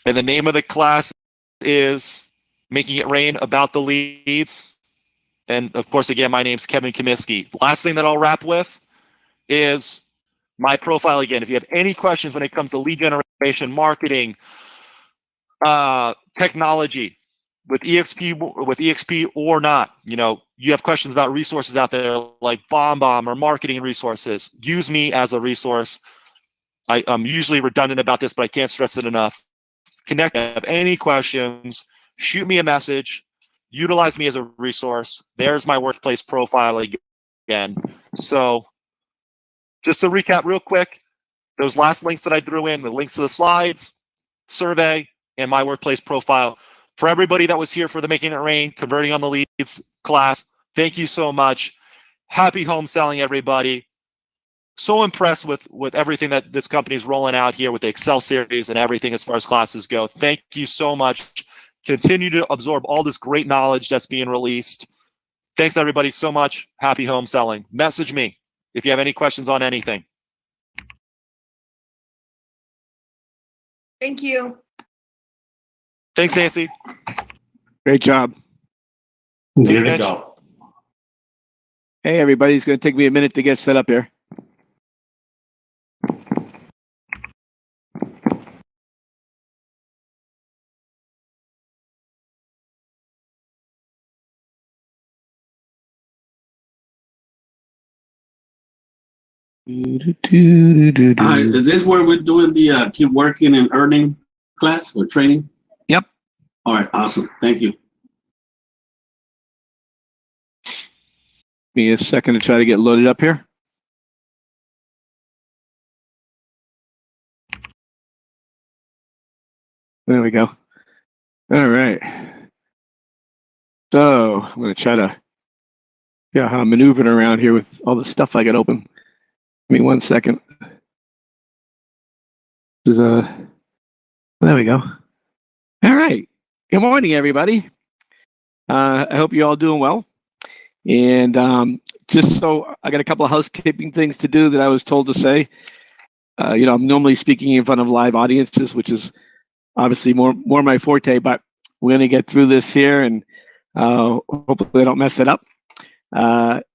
And the name of the class is Making It Rain About the Leads. And of course, again, my name's Kevin Comiskey. Last thing that I'll wrap with is my profile again. If you have any questions when it comes to lead generation, marketing, technology, with EXP or not, you have questions about resources out there like BombBomb or marketing resources, use me as a resource. I'm usually redundant about this, but I can't stress it enough. Connect. If you have any questions, shoot me a message. Utilize me as a resource. There's my workplace profile again. So just to recap real quick, those last links that I threw in, the links to the slides, survey, and my workplace profile. For everybody that was here for the Making It Rain, Converting on the Leads class, thank you so much. Happy home selling, everybody. So impressed with everything that this company is rolling out here with the Excel series and everything as far as classes go. Thank you so much. Continue to absorb all this great knowledge that's being released. Thanks, everybody, so much. Happy home selling. Message me if you have any questions on anything. Thank you. Thanks, Nancy. Great job. Thanks, Mitch. Hey, everybody. It's going to take me a minute to get set up here. Is this where we're doing the keep working and earning class or training? Yep. All right, awesome. Thank you. Give me a second to try to get loaded up here. There we go. All right. So I'm going to try to figure out how I'm maneuvering around here with all the stuff I got open. Give me 1 second. This is there we go. All right. Good morning, everybody. I hope you're all doing well. And just so I got a couple of housekeeping things to do that I was told to say. I'm normally speaking in front of live audiences, which is obviously more my forte, but we're going to get through this here and hopefully I don't mess it up.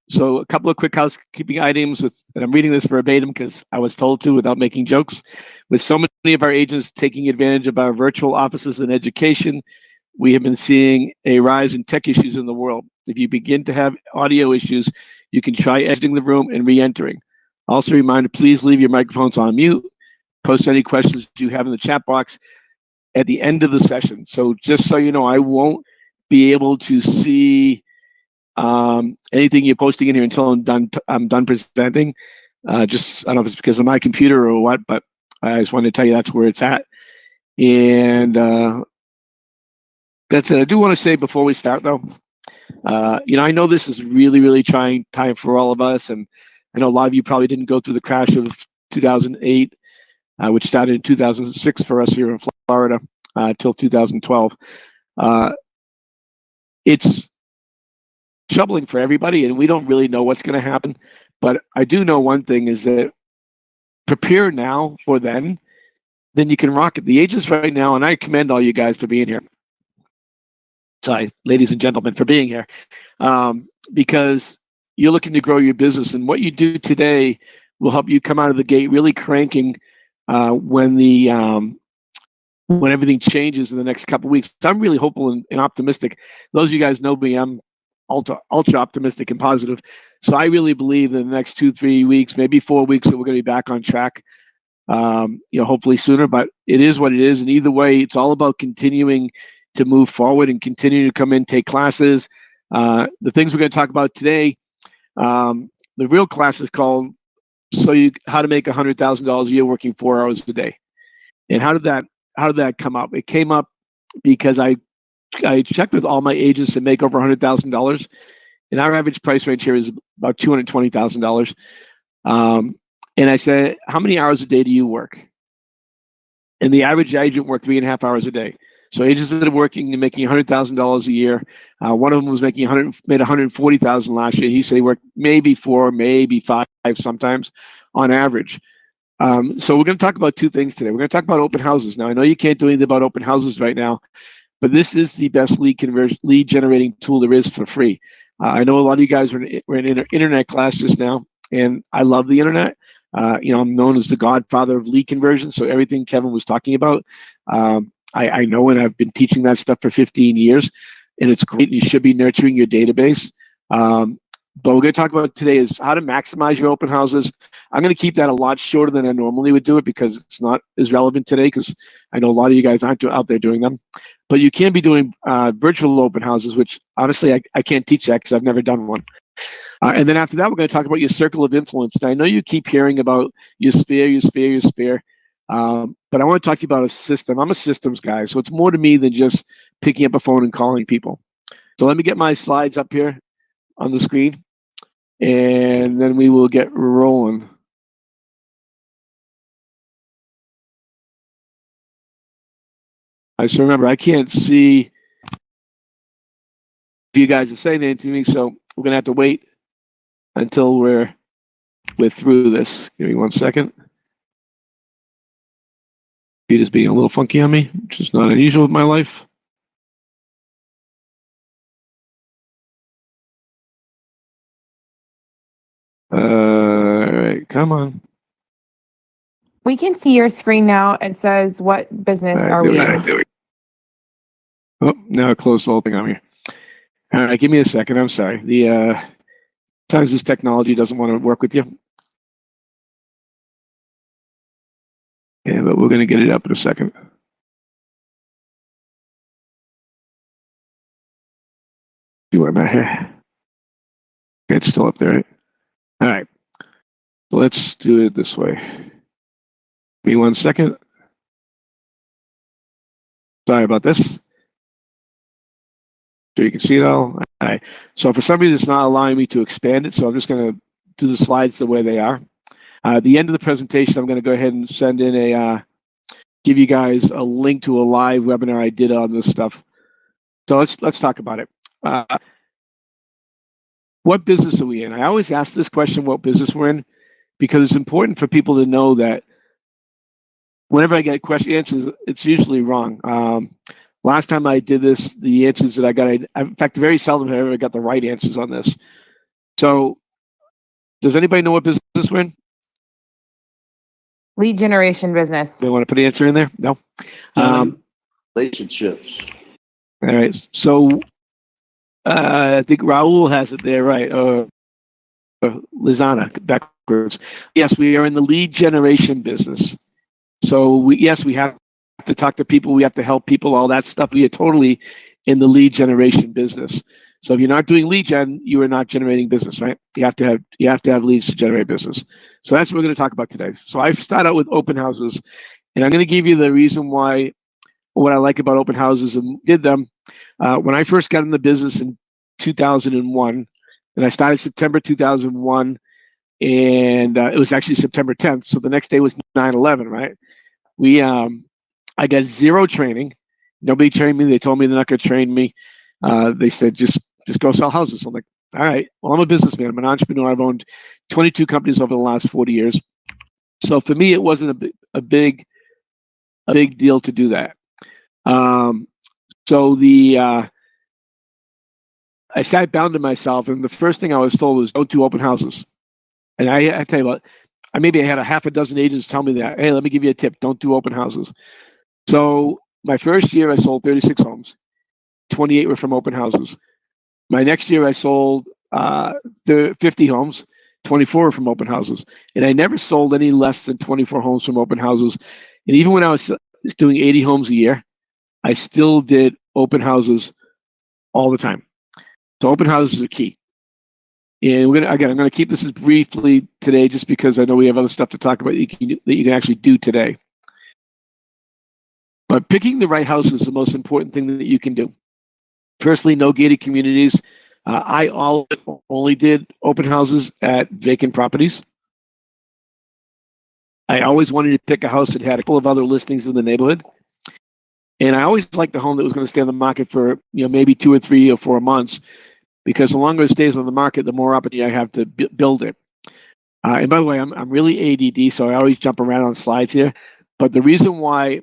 So a couple of quick housekeeping items and I'm reading this verbatim because I was told to without making jokes. With so many of our agents taking advantage of our virtual offices and education, we have been seeing a rise in tech issues in the world. If you begin to have audio issues, you can try exiting the room and re-entering. Also a reminder, please leave your microphones on mute. Post any questions you have in the chat box at the end of the session. So just so you know, I won't be able to see anything you're posting in here until I'm done presenting. I don't know if it's because of my computer or what, but I just wanted to tell you that's where it's at. And that's it. I do want to say before we start, though, I know this is really, really trying time for all of us, and I know a lot of you probably didn't go through the crash of 2008, which started in 2006 for us here in Florida, till 2012. It's troubling for everybody, and we don't really know what's going to happen. But I do know one thing is that prepare now for then you can rock it. The agents right now, and I commend all you guys for being here. Sorry, ladies and gentlemen, for being here, because you're looking to grow your business, and what you do today will help you come out of the gate really cranking when everything changes in the next couple of weeks. So I'm really hopeful and optimistic. Those of you guys know me, I'm ultra optimistic and positive. So I really believe in the next 2-3 weeks, maybe 4 weeks, that we're going to be back on track. Hopefully sooner, but it is what it is. And either way, it's all about continuing to move forward and continue to come in, take classes. The things we're going to talk about today, the real class is called How to Make $100,000 a year working 4 hours a day. And how did that come up? It came up because I checked with all my agents that make over $100,000, and our average price range here is about $220,000. And I said, how many hours a day do you work? And the average agent worked 3.5 hours a day. So agents that are working and making $100,000 a year, one of them was made $140,000 last year. He said he worked maybe 4, maybe 5 sometimes on average. So we're going to talk about two things today. We're going to talk about open houses. Now, I know you can't do anything about open houses right now, but this is the best lead generating tool there is for free. I know a lot of you guys were in an internet class just now, and I love the internet. I'm known as the godfather of lead conversion. So everything Kevin was talking about, I know, and I've been teaching that stuff for 15 years, and it's great. You should be nurturing your database. But we're going to talk about today is how to maximize your open houses. I'm going to keep that a lot shorter than I normally would do it because it's not as relevant today, because I know a lot of you guys aren't out there doing them. But you can be doing virtual open houses, which honestly, I can't teach that because I've never done one. And then after that, we're going to talk about your circle of influence. Now, I know you keep hearing about your sphere. But I want to talk to you about a system. I'm a systems guy, so it's more to me than just picking up a phone and calling people. So let me get my slides up here on the screen, and then we will get rolling. So remember, I can't see if you guys are saying anything to me, so we're going to have to wait until we're through this. Give me 1 second. Computer's being a little funky on me, which is not unusual in my life. All right, come on. We can see your screen now. It says, what business are we in? Oh, now it closed the whole thing on me. All right, give me a second. I'm sorry. Sometimes this technology doesn't want to work with you. Yeah, but we're going to get it up in a second. See where I'm at here. Okay, it's still up there, right? All right. So let's do it this way. Give me 1 second. Sorry about this. So you can see it all. All right. So for some reason, it's not allowing me to expand it. So I'm just going to do the slides the way they are. At the end of the presentation, I'm going to go ahead and send in give you guys a link to a live webinar I did on this stuff. So let's talk about it. What business are we in? I always ask this question, what business we're in, because it's important for people to know that whenever I get answers, it's usually wrong. Last time I did this, the answers that I got, in fact, very seldom have I ever got the right answers on this. So does anybody know what business we're in? Lead generation business. They want to put the answer in there? No. Relationships. All right. So I think Raul has it there, right? Lizana, backwards. Yes, we are in the lead generation business. So we have to talk to people. We have to help people, all that stuff. We are totally in the lead generation business. So if you're not doing lead gen, you are not generating business, right? You have to have leads to generate business. So that's what we're going to talk about today. So I start out with open houses, and I'm going to give you the reason why, what I like about open houses and did them. When I first got in the business in 2001, and I started September 2001, and it was actually September 10th. So the next day was 9/11, right? I got zero training. Nobody trained me. They told me they're not going to train me. They said, just go sell houses. I'm like, all right, well, I'm a businessman. I'm an entrepreneur. I've owned 22 companies over the last 40 years. So for me, it wasn't a big deal to do that. So I sat down to myself, and the first thing I was told was, don't do open houses. And I tell you what, I had a half a dozen agents tell me that, hey, let me give you a tip, don't do open houses. So my first year, I sold 36 homes. 28 were from open houses. My next year, I sold 50 homes. 24 were from open houses. And I never sold any less than 24 homes from open houses. And even when I was doing 80 homes a year, I still did open houses all the time. So open houses are key. And I'm going to keep this as briefly today, just because I know we have other stuff to talk about that you can actually do today. But picking the right house is the most important thing that you can do. Firstly, no gated communities. I only did open houses at vacant properties. I always wanted to pick a house that had a couple of other listings in the neighborhood. And I always liked the home that was going to stay on the market for maybe 2 or 3 or 4 months, because the longer it stays on the market, the more opportunity I have to build it. And by the way, I'm really ADD, so I always jump around on slides here. But the reason why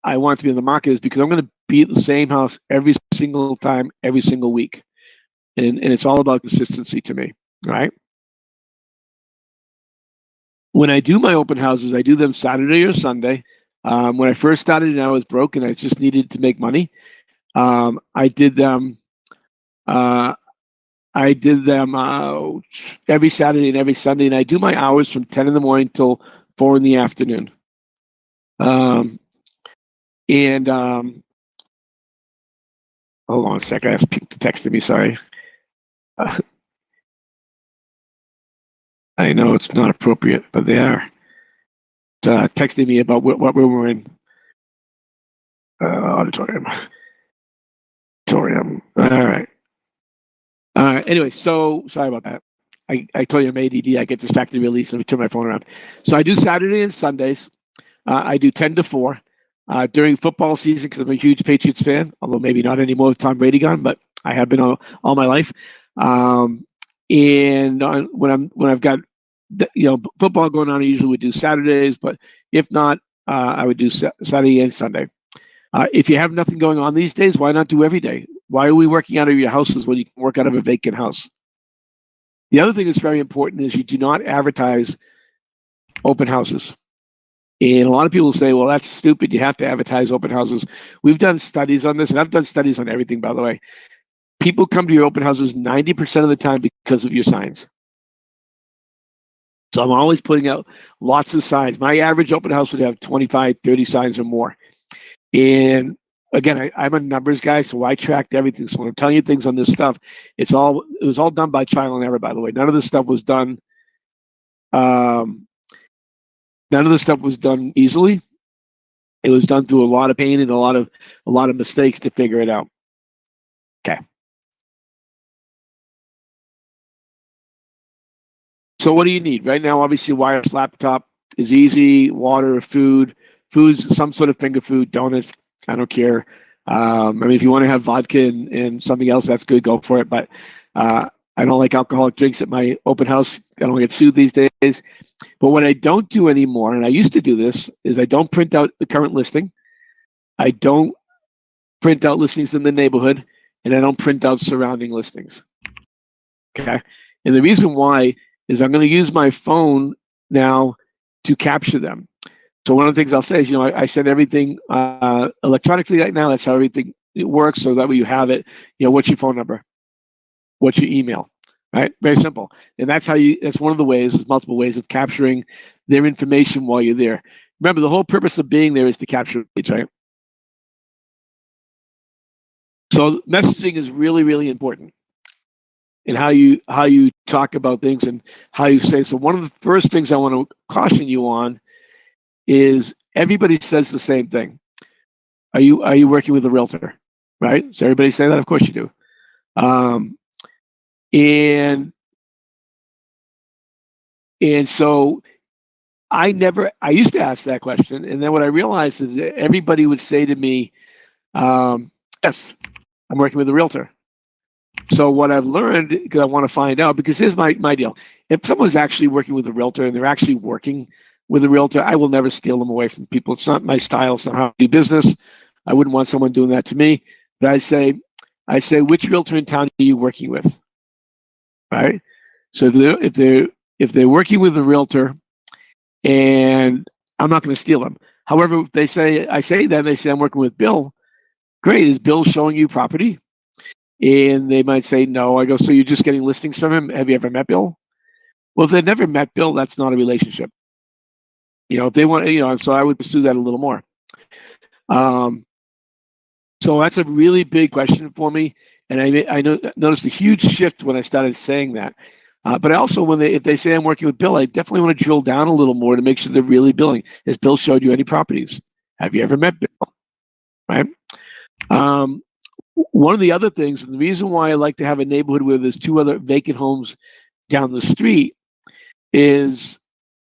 I want to be in the market is because I'm going to be at the same house every single time, every single week. And it's all about consistency to me, right? When I do my open houses, I do them Saturday or Sunday. When I first started and I was broke and I just needed to make money, I did them. I did them every Saturday and every Sunday, and I do my hours from 10 in the morning till 4 in the afternoon. And hold on a second, I have people texting me. Sorry. I know it's not appropriate, but they are texting me about what we were in. Auditorium. Auditorium. All right. Anyway, so sorry about that. I told you I'm ADD. I get distracted really easily. Let me turn my phone around. So I do Saturday and Sundays. I do 10 to 4 during football season because I'm a huge Patriots fan, although maybe not anymore with Tom Brady gone, but I have been all my life. And when I've got football going on, I usually would do Saturdays, but if not, I would do Saturday and Sunday. If you have nothing going on these days, why not do every day? Why are we working out of your houses when you can work out of a vacant house? The other thing that's very important is you do not advertise open houses. And a lot of people say, well, that's stupid. You have to advertise open houses. We've done studies on this, and I've done studies on everything, by the way. People come to your open houses 90% of the time because of your signs. So I'm always putting out lots of signs. My average open house would have 25, 30 signs or more. And again, I'm a numbers guy, so I tracked everything. So when I'm telling you things on this stuff, it was all done by trial and error, by the way. None of this stuff was done easily. It was done through a lot of pain and a lot of mistakes to figure it out. Okay. So what do you need? Right now, obviously, wireless laptop is easy. Water, food's some sort of finger food, donuts. I don't care. I mean, if you want to have vodka and something else, that's good. Go for it. But I don't like alcoholic drinks at my open house. I don't get sued these days. But what I don't do anymore, and I used to do this, is I don't print out the current listing. I don't print out listings in the neighborhood, and I don't print out surrounding listings. Okay. And the reason why is I'm going to use my phone now to capture them. So one of the things I'll say is, I send everything electronically right now. That's how everything works. So that way you have it. What's your phone number? What's your email? Right? Very simple. And that's one of the ways, there's multiple ways of capturing their information while you're there. Remember, the whole purpose of being there is to capture leads, right? So messaging is really, really important. And how you talk about things and how you say. So one of the first things I want to caution you on is everybody says the same thing. Are you working with a realtor? Right? Does everybody say that? Of course you do. And so I used to ask that question, and then what I realized is that everybody would say to me, yes, I'm working with a realtor. So what I've learned, because I want to find out, because here's my deal. If someone's actually working with a realtor and they're actually working with a realtor, I will never steal them away from people. It's not my style. It's not how I do business. I wouldn't want someone doing that to me. But I say, which realtor in town are you working with? Right? So if they're working with a realtor, and I'm not going to steal them. However, they say I'm working with Bill. Great. Is Bill showing you property? And they might say no. I go, so you're just getting listings from him? Have you ever met Bill? Well, if they've never met Bill, that's not a relationship. If they want, so I would pursue that a little more. So that's a really big question for me, and I noticed a huge shift when I started saying that. But also, if they say I'm working with Bill, I definitely want to drill down a little more to make sure they're really billing. Has Bill showed you any properties? Have you ever met Bill? Right. One of the other things, and the reason why I like to have a neighborhood where there's 2 other vacant homes down the street, is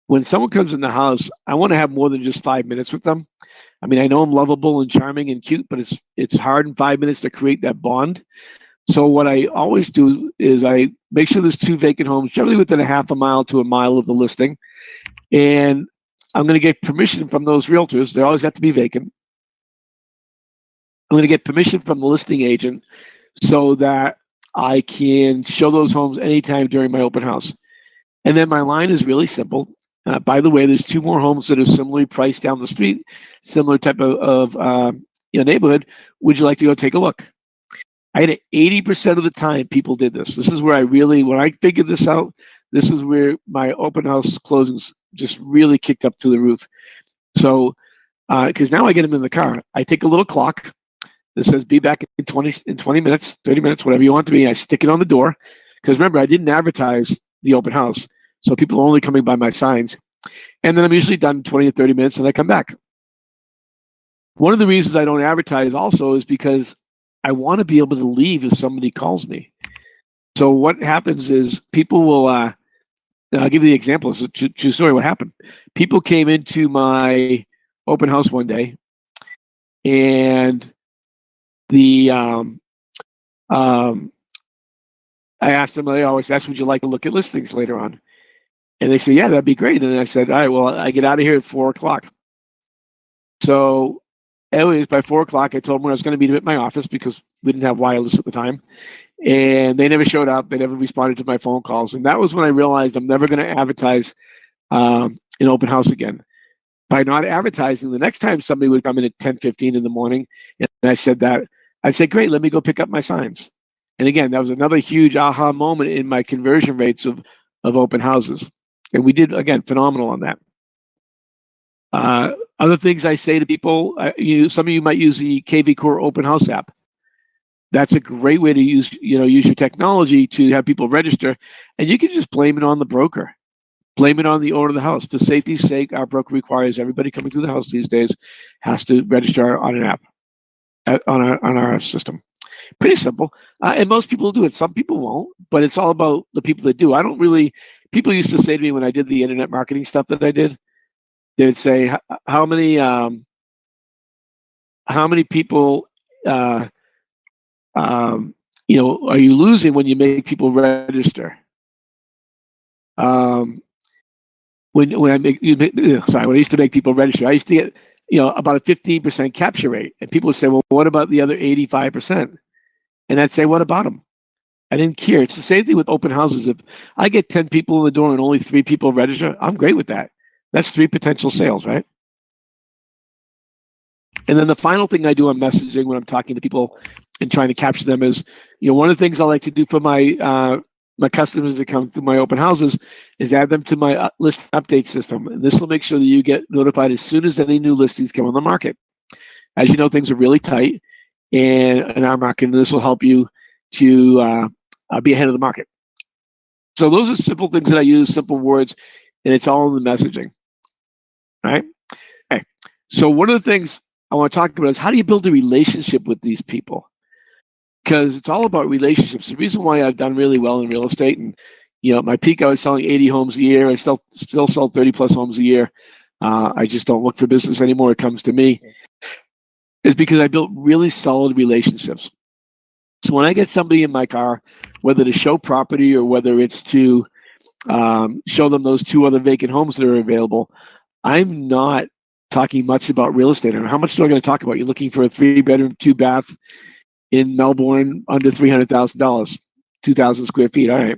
when someone comes in the house, I want to have more than just 5 minutes with them. I mean, I know I'm lovable and charming and cute, but it's hard in 5 minutes to create that bond. So what I always do is I make sure there's 2 vacant homes, generally within a half a mile to a mile of the listing. And I'm going to get permission from those realtors. They always have to be vacant. I'm going to get permission from the listing agent so that I can show those homes anytime during my open house. And then my line is really simple. By the way, there's 2 more homes that are similarly priced down the street, similar type of neighborhood. Would you like to go take a look? I had 80% of the time people did this. This is where I really, when I figured this out, this is where my open house closings just really kicked up to the roof. So, because now I get them in the car, I take a little clock that says be back in 20 minutes, 30 minutes, whatever you want to be. I stick it on the door because remember, I didn't advertise the open house. So people are only coming by my signs. And then I'm usually done 20 to 30 minutes and I come back. One of the reasons I don't advertise also is because I want to be able to leave if somebody calls me. So what happens is people will, I'll give you the example. It's a true story. What happened? People came into my open house one day and I asked them, they always ask, would you like to look at listings later on? And they said, yeah, that'd be great. And I said, all right, well, I get out of here at 4:00. So anyways, by 4:00, I told them I was going to meet them at my office because we didn't have wireless at the time. And they never showed up. They never responded to my phone calls. And that was when I realized I'm never going to advertise an open house again. By not advertising, the next time somebody would come in at 10:15 in the morning, and I said that, I'd say, great, let me go pick up my signs. And again, that was another huge aha moment in my conversion rates of open houses. And we did, again, phenomenal on that. Other things I say to people, some of you might use the KV Core Open House app. That's a great way to use your technology to have people register, and you can just blame it on the broker, blame it on the owner of the house. For safety's sake, our broker requires everybody coming through the house these days has to register on an app, on our system. Pretty simple, and most people do it. Some people won't, but it's all about the people that do. People used to say to me when I did the internet marketing stuff that I did, they would say, how many people are you losing when you make people register? When I used to make people register, I used to get about a 15% capture rate, and people would say, well, what about the other 85%? And I'd say, what about them? I didn't care. It's the same thing with open houses. If I get 10 people in the door and only 3 people register, I'm great with that. That's 3 potential sales, right? And then the final thing I do on messaging when I'm talking to people and trying to capture them is, one of the things I like to do for my customers that come through my open houses is add them to my list update system. And this will make sure that you get notified as soon as any new listings come on the market. As you know, things are really tight in our market, and this will help you to be ahead of the market. So those are simple things that I use, simple words, and it's all in the messaging. All right? Okay. So one of the things I want to talk about is how do you build a relationship with these people? Because it's all about relationships. The reason why I've done really well in real estate, and at my peak, I was selling 80 homes a year. I still sell 30 plus homes a year. I just don't look for business anymore. It comes to me. Is because I built really solid relationships. So when I get somebody in my car, whether to show property or whether it's to show them those 2 other vacant homes that are available, I'm not talking much about real estate. And how much do I going to talk about? You're looking for a 3-bedroom, 2-bath in Melbourne under $300,000, 2,000 square feet. All right.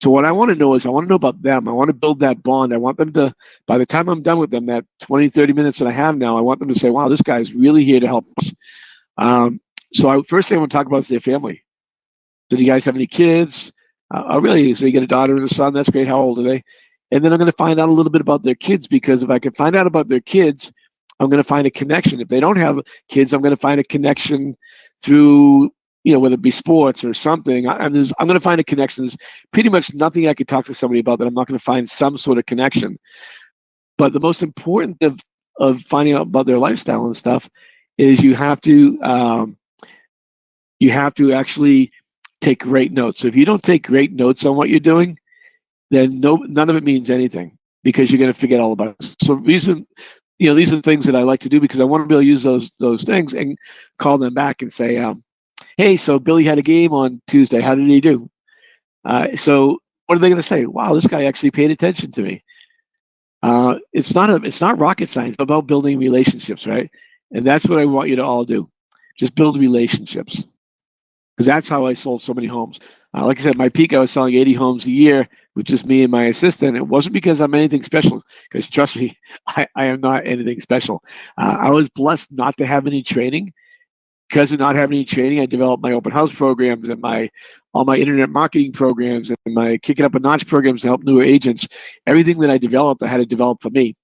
So what I want to know is I want to know about them. I want to build that bond. I want them to, by the time I'm done with them, that 20, 30 minutes that I have now, I want them to say, wow, this guy's really here to help us. First thing I want to talk about is their family. So do you guys have any kids? Really? So you get a daughter and a son. That's great. How old are they? And then I'm going to find out a little bit about their kids, because if I can find out about their kids, I'm going to find a connection. If they don't have kids, I'm going to find a connection through, whether it be sports or something. I'm going to find a connection. There's pretty much nothing I could talk to somebody about that I'm not going to find some sort of connection. But the most important of finding out about their lifestyle and stuff is you have to actually take great notes. So if you don't take great notes on what you're doing, then none of it means anything, because you're going to forget all about it. So these are the things that I like to do, because I want to be able to use those things and call them back and say, Hey, so Billy had a game on Tuesday. How did he do? So what are they going to say? Wow, this guy actually paid attention to me. It's not rocket science, it's about building relationships, right? And that's what I want you to all do. Just build relationships, because that's how I sold so many homes. Like I said, my peak, I was selling 80 homes a year with just me and my assistant. It wasn't because I'm anything special, because trust me, I am not anything special. I was blessed not to have any training. Because of not having any training, I developed my open house programs and all my internet marketing programs and my kick it up a notch programs to help newer agents. Everything that I developed, I had to develop for me,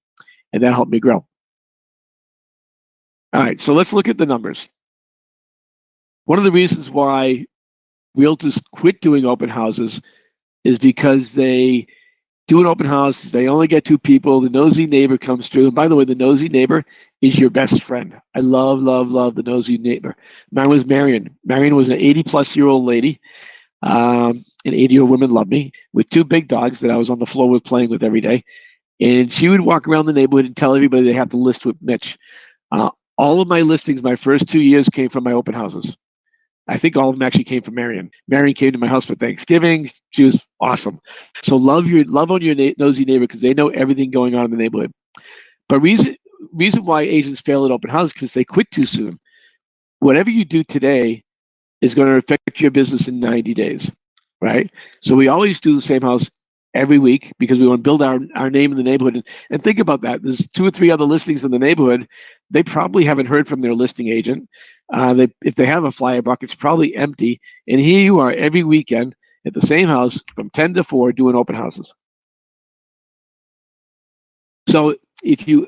and that helped me grow. All right, so let's look at the numbers. One of the reasons why realtors quit doing open houses is because they do an open house, they only get 2 people, the nosy neighbor comes through. And by the way, the nosy neighbor is your best friend. I love, love, love the nosy neighbor. Mine was Marion. Marion was an 80-plus-year-old lady. And 80-year-old women love me, with 2 big dogs that I was on the floor with playing with every day. And she would walk around the neighborhood and tell everybody they have to list with Mitch. All of my listings, my first 2 years, came from my open houses. I think all of them actually came from Marion. Marion came to my house for Thanksgiving. She was awesome. So love on your nosy neighbor, because they know everything going on in the neighborhood. But reason why agents fail at open houses because they quit too soon. Whatever you do today is going to affect your business in 90 days, right? So we always do the same house every week because we want to build our name in the neighborhood. And think about that. There's 2 or 3 other listings in the neighborhood. They probably haven't heard from their listing agent. If they have a flyer box, it's probably empty. And here you are every weekend at the same house from 10 to 4 doing open houses. So if you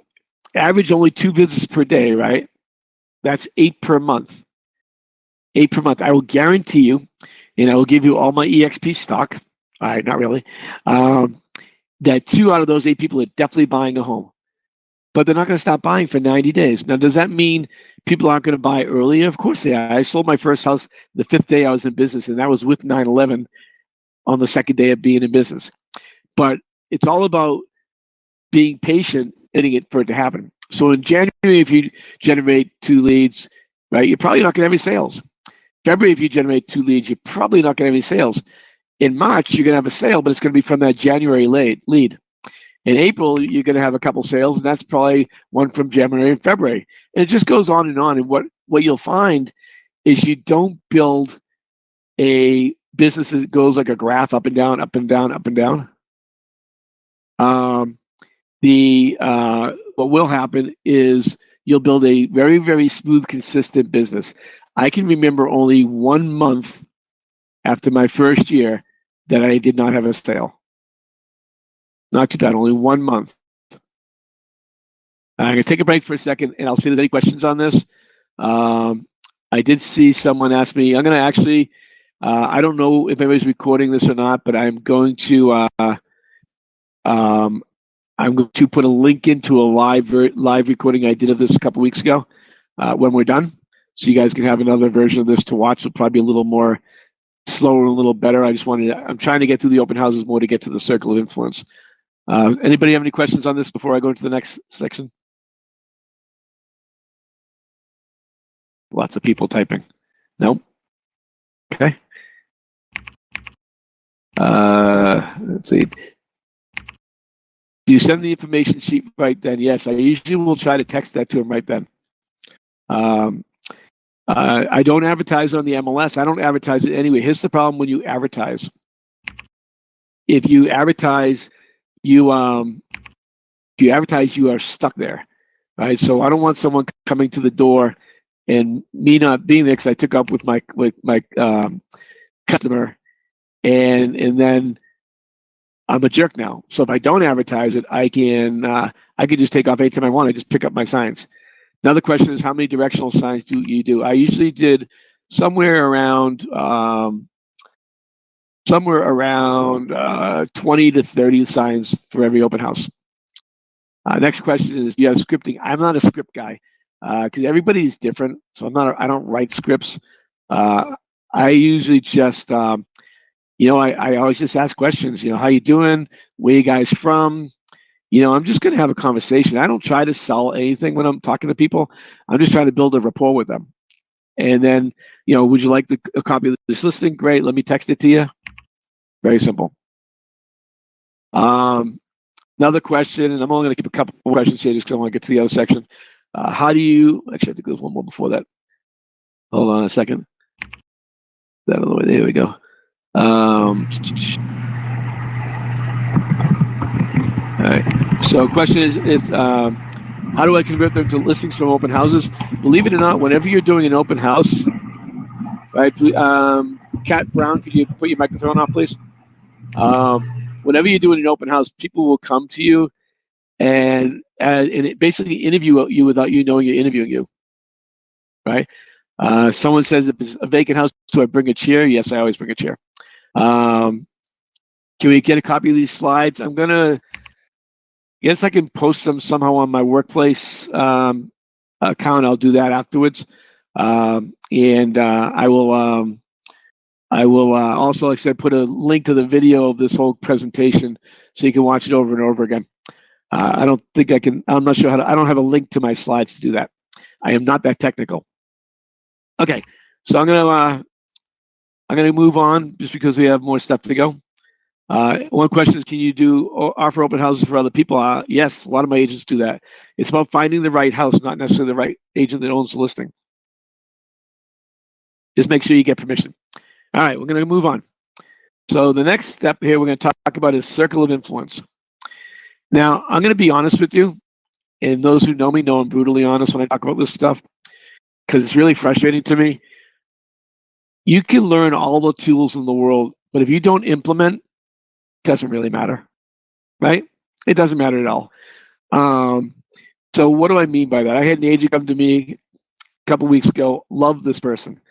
average only 2 visits per day, right? That's 8 per month. 8 per month. I will guarantee you, and I will give you all my EXP stock. All right, not really. That 2 out of those 8 people are definitely buying a home. But they're not going to stop buying for 90 days. Now, does that mean people aren't going to buy earlier? Of course they are. I sold my first house the 5th day I was in business, and that was with 9/11 on the 2nd day of being in business. But it's all about being patient, getting it for it to happen. So in January, if you generate 2 leads, right, you're probably not going to have any sales. February, if you generate 2 leads, you're probably not going to have any sales. In March, you're going to have a sale, but it's going to be from that January lead. In April, you're going to have a couple sales, and that's probably one from January and February. And it just goes on. And what you'll find is you don't build a business that goes like a graph up and down, up and down, up and down. What will happen is you'll build a very, very smooth, consistent business. I can remember only 1 month after my first year that I did not have a sale. Not too bad, only 1 month. I'm going to take a break for a second, and I'll see if there's any questions on this. I did see someone ask me, I'm going to actually, I don't know if anybody's recording this or not, but I'm going to put a link into a live recording I did of this a couple weeks ago when we're done. So you guys can have another version of this to watch. It'll probably be a little more slower, a little better. I'm trying to get through the open houses more to get to the circle of influence. Anybody have any questions on this before I go into the next section? Lots of people typing. Nope. Okay. Let's see. Do you send the information sheet right then? Yes, I usually will try to text that to him right then. I don't advertise on the MLS. I don't advertise it anyway. Here's the problem when you advertise. If you advertise, you are stuck there, right? So I don't want someone coming to the door and me not being there because I took up with my customer, and then I'm a jerk now. So if I don't advertise it, I can just take off anytime I want. I just pick up my signs. Another question is, how many directional signs do you do? I usually did somewhere around 20 to 30 signs for every open house. Next question is, do you have scripting? I'm not a script guy because everybody's different. So I don't write scripts. I usually just, I always just ask questions. How you doing? Where you guys from? I'm just going to have a conversation. I don't try to sell anything when I'm talking to people. I'm just trying to build a rapport with them. And then, would you like a copy of this listing? Great. Let me text it to you. Very simple. Another question, and I'm only going to keep a couple more questions here just because I want to get to the other section. How do you, actually, I think there's one more before that. Hold on a second. That other way, there we go. All right. So question is how do I convert them to listings from open houses? Believe it or not, whenever you're doing an open house, right? Kat Brown, could you put your microphone on, please? Whenever you're doing an open house, people will come to you and it basically interview you without you knowing you're interviewing you, right? Someone says, if it's a vacant house, do I bring a chair? Yes, I always bring a chair. Can we get a copy of these slides? I'm gonna. Yes, I can post them somehow on my workplace account. I'll do that afterwards, and I will. I will also, like I said, put a link to the video of this whole presentation so you can watch it over and over again. I don't think I can. I'm not sure how to. I don't have a link to my slides to do that. I am not that technical. Okay, so I'm gonna move on just because we have more stuff to go. One question is, can you offer open houses for other people? Yes, a lot of my agents do that. It's about finding the right house, not necessarily the right agent that owns the listing. Just make sure you get permission. All right, we're going to move on. So the next step here we're going to talk about is circle of influence. Now, I'm going to be honest with you, and those who know me know I'm brutally honest when I talk about this stuff, because it's really frustrating to me. You can learn all the tools in the world, but if you don't implement, doesn't really matter, right? It doesn't matter at all. So what do I mean by that? I had an agent come to me a couple weeks ago. Love this person,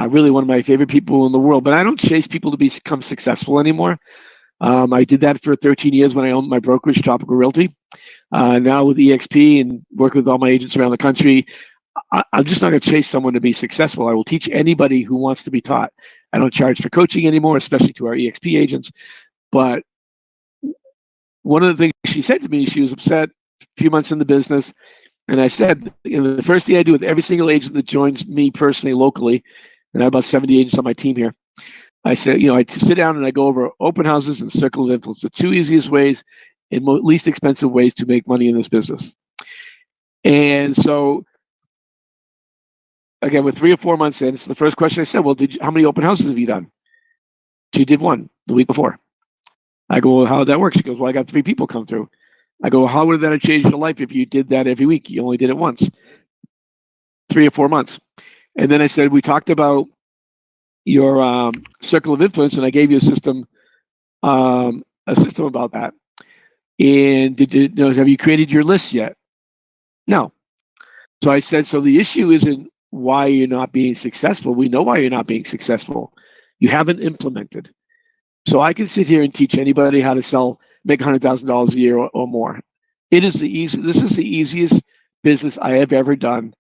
really one of my favorite people in the world. But I don't chase people to become successful anymore. I did that for 13 years when I owned my brokerage, Tropical Realty. Now with EXP and work with all my agents around the country, I'm just not going to chase someone to be successful. I will teach anybody who wants to be taught. I don't charge for coaching anymore, especially to our EXP agents. But one of the things she said to me, she was upset a few months in the business. And I said, the first thing I do with every single agent that joins me personally locally, and I have about 70 agents on my team here, I said, I sit down and I go over open houses and circle of influence, the two easiest ways and least expensive ways to make money in this business. And so, again, with 3 or 4 months in, so the first question I said, well, how many open houses have you done? She did one the week before. I go, well, how did that work? She goes, well, I got 3 people come through. I go, well, how would that have changed your life if you did that every week? You only did it once, 3 or 4 months. And then I said, we talked about your circle of influence, and I gave you a system about that. And have you created your list yet? No. So I said, so the issue isn't why you're not being successful. We know why you're not being successful. You haven't implemented. So I can sit here and teach anybody how to make $100,000 a year or more. This is the easiest business I have ever done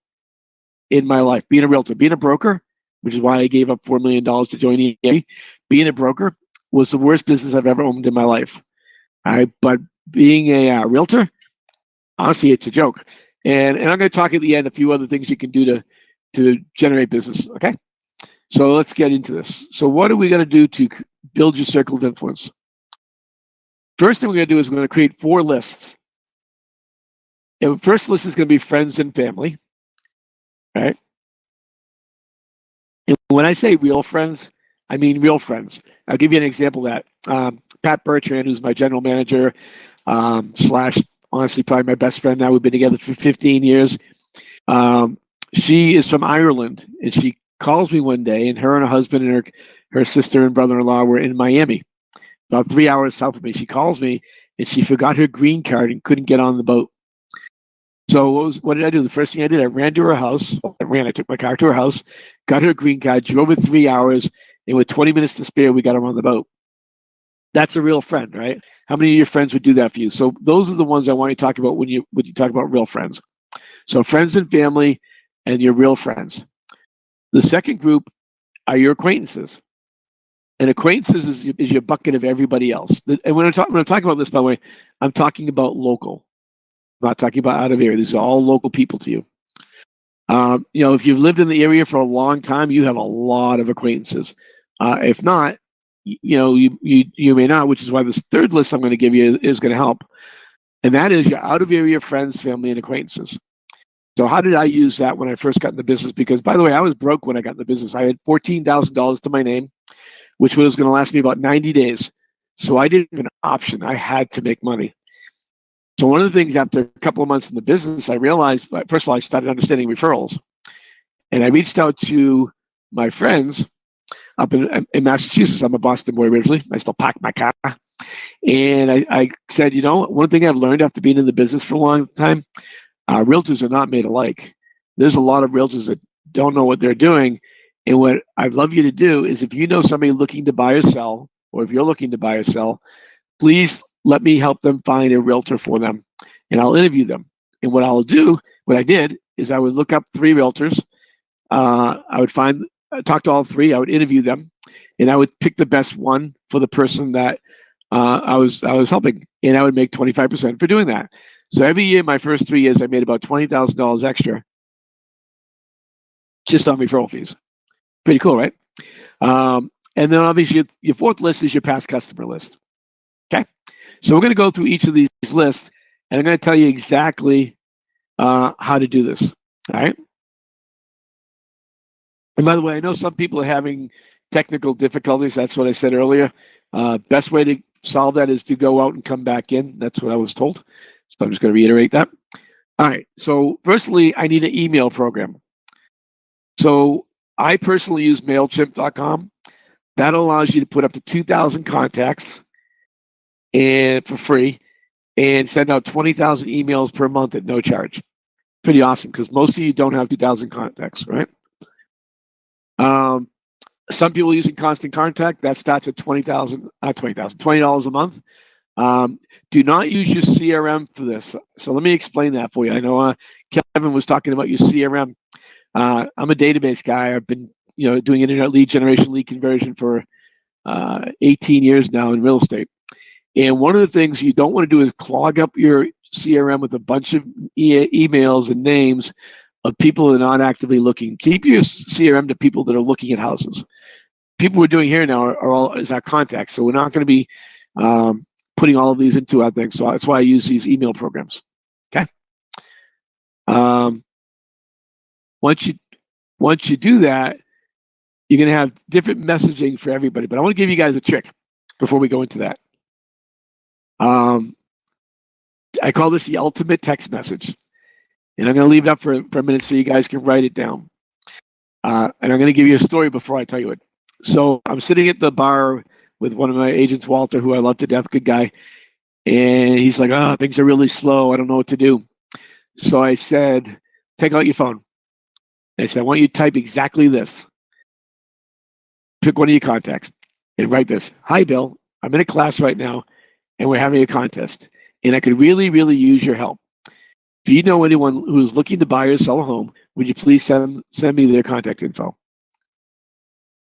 in my life. Being a realtor, being a broker, which is why I gave up $4 million to join EA. Being a broker was the worst business I've ever owned in my life. All right, but being a realtor, honestly, it's a joke. And I'm going to talk at the end a few other things you can do to generate business. Okay, so let's get into this. So what are we going to do to build your circle of influence? First thing we're going to do is we're going to create 4 lists. The first list is going to be friends and family, right? And when I say real friends, I mean real friends. I'll give you an example of that. Pat Bertrand, who's my general manager, / honestly probably my best friend now. We've been together for 15 years. She is from Ireland, and she calls me one day, and her husband and her sister and brother-in-law were in Miami, about 3 hours south of me. She calls me, and she forgot her green card and couldn't get on the boat. So what did I do? The first thing I did, I ran to her house. I took my car to her house, got her green card, drove it 3 hours, and with 20 minutes to spare, we got her on the boat. That's a real friend, right? How many of your friends would do that for you? So those are the ones I want you to talk about when you talk about real friends. So friends and family and your real friends. The second group are your acquaintances. And acquaintances is your bucket of everybody else. And when I'm talking about this, by the way, I'm talking about local. I'm not talking about out of area. These are all local people to you. If you've lived in the area for a long time, you have a lot of acquaintances. If not, you may not, which is why this third list I'm going to give you is going to help. And that is your out of area friends, family, and acquaintances. So how did I use that when I first got in the business? Because, by the way, I was broke when I got in the business. I had $14,000 to my name, which was going to last me about 90 days. So I didn't have an option. I had to make money. So one of the things after a couple of months in the business, I realized, first of all, I started understanding referrals. And I reached out to my friends up in Massachusetts. I'm a Boston boy originally. I still pack my car. And I said, one thing I've learned after being in the business for a long time, realtors are not made alike. There's a lot of realtors that don't know what they're doing. And what I'd love you to do is if you know somebody looking to buy or sell, or if you're looking to buy or sell, please let me help them find a realtor for them. And I'll interview them. And what I did is I would look up 3 realtors. I would talk to all 3. I would interview them. And I would pick the best one for the person that I was helping. And I would make 25% for doing that. So every year, my first 3 years, I made about $20,000 extra just on referral fees. Pretty cool, right? And then obviously your 4th list is your past customer list. Okay. So we're going to go through each of these lists, and I'm going to tell you exactly how to do this. All right. And by the way, I know some people are having technical difficulties. That's what I said earlier. Best way to solve that is to go out and come back in. That's what I was told. So I'm just going to reiterate that. All right. So firstly, I need an email program. So I personally use MailChimp.com. That allows you to put up to 2,000 contacts and for free and send out 20,000 emails per month at no charge. Pretty awesome because most of you don't have 2,000 contacts, right? Some people using Constant Contact, that starts at $20 a month. Do not use your CRM for this. So let me explain that for you. I know Kevin was talking about your CRM. I'm a database guy. I've been doing internet lead generation, lead conversion for 18 years now in real estate. And one of the things you don't want to do is clog up your CRM with a bunch of emails and names of people that are not actively looking. Keep your CRM to people that are looking at houses. People we're doing here now are all is our contacts. So we're not going to be putting all of these into our thing. So that's why I use these email programs. Okay. Once you do that, you're going to have different messaging for everybody. But I want to give you guys a trick before we go into that. I call this the ultimate text message. And I'm going to leave it up for a minute so you guys can write it down. And I'm going to give you a story before I tell you it. So I'm sitting at the bar with one of my agents, Walter, who I love to death, good guy. And he's like, oh, things are really slow. I don't know what to do. So I said, take out your phone. And I said, I want you to type exactly this. Pick one of your contacts and write this. Hi, Bill. I'm in a class right now, and we're having a contest. And I could really, really use your help. If you know anyone who's looking to buy or sell a home, would you please send me their contact info?